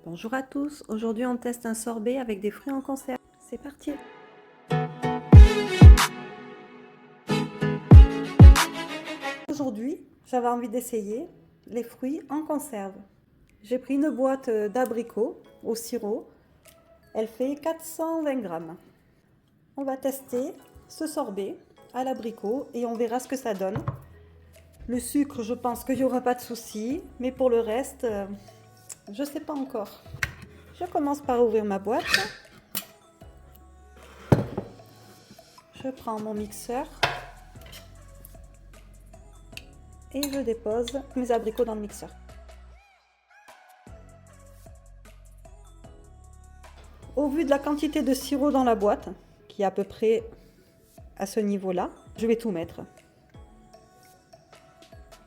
Bonjour à tous, aujourd'hui on teste un sorbet avec des fruits en conserve. C'est parti! Aujourd'hui, j'avais envie d'essayer les fruits en conserve. J'ai pris une boîte d'abricots au sirop. Elle fait 420 grammes. On va tester ce sorbet à l'abricot et on verra ce que ça donne. Le sucre, je pense qu'il n'y aura pas de souci, mais pour le reste, je ne sais pas encore. Je commence par ouvrir ma boîte. Je prends mon mixeur et je dépose mes abricots dans le mixeur. Au vu de la quantité de sirop dans la boîte, qui est à peu près à ce niveau-là, je vais tout mettre.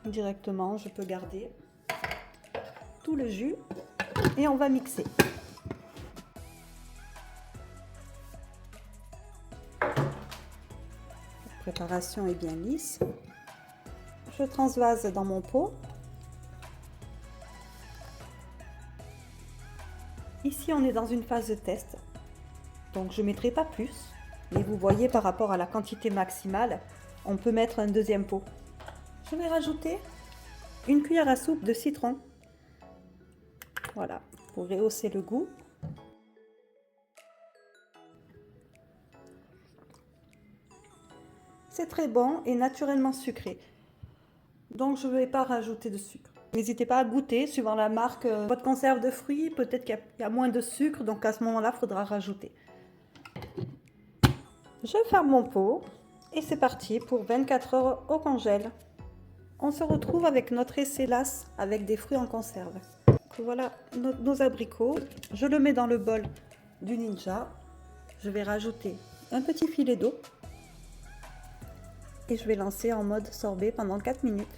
Directement, je peux garder tout le jus et on va mixer. La préparation est bien lisse. Je transvase dans mon pot. Ici, on est dans une phase de test, donc je ne mettrai pas plus. Mais vous voyez, par rapport à la quantité maximale, on peut mettre un deuxième pot. Je vais rajouter une cuillère à soupe de citron. Voilà, pour rehausser le goût. C'est très bon et naturellement sucré. Donc je ne vais pas rajouter de sucre. N'hésitez pas à goûter, suivant la marque, votre conserve de fruits, peut-être qu'il y a moins de sucre, donc à ce moment-là, il faudra rajouter. Je ferme mon pot et c'est parti pour 24 heures au congèle. On se retrouve avec notre essai-lasse avec des fruits en conserve. Voilà nos abricots. Je le mets dans le bol du Ninja. Je vais rajouter un petit filet d'eau et je vais lancer en mode sorbet pendant 4 minutes.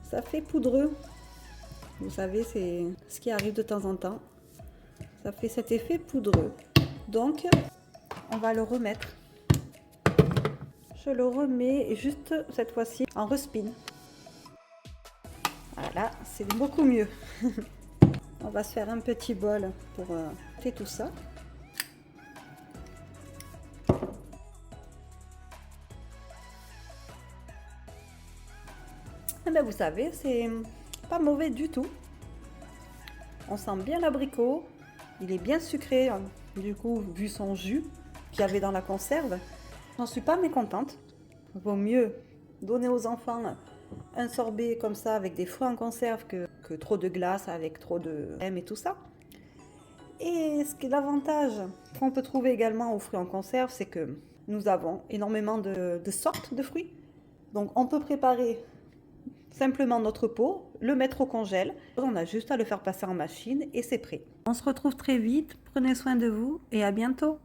Ça fait poudreux. Vous savez, c'est ce qui arrive de temps en temps. Ça fait cet effet poudreux. Donc, on va le remettre. Je le remets juste cette fois-ci en respin. Voilà, c'est beaucoup mieux. On va se faire un petit bol pour faire tout ça. Et bien, vous savez, c'est pas mauvais du tout. On sent bien l'abricot. Il est bien sucré, du coup, vu son jus qu'il y avait dans la conserve. J'en suis pas mécontente. Vaut mieux donner aux enfants un sorbet comme ça avec des fruits en conserve que trop de glace avec trop de crème et tout ça. Et ce qui est l'avantage qu'on peut trouver également aux fruits en conserve, c'est que nous avons énormément de sortes de fruits. Donc on peut préparer simplement notre pot, le mettre au congèle. On a juste à le faire passer en machine et c'est prêt. On se retrouve très vite. Prenez soin de vous et à bientôt.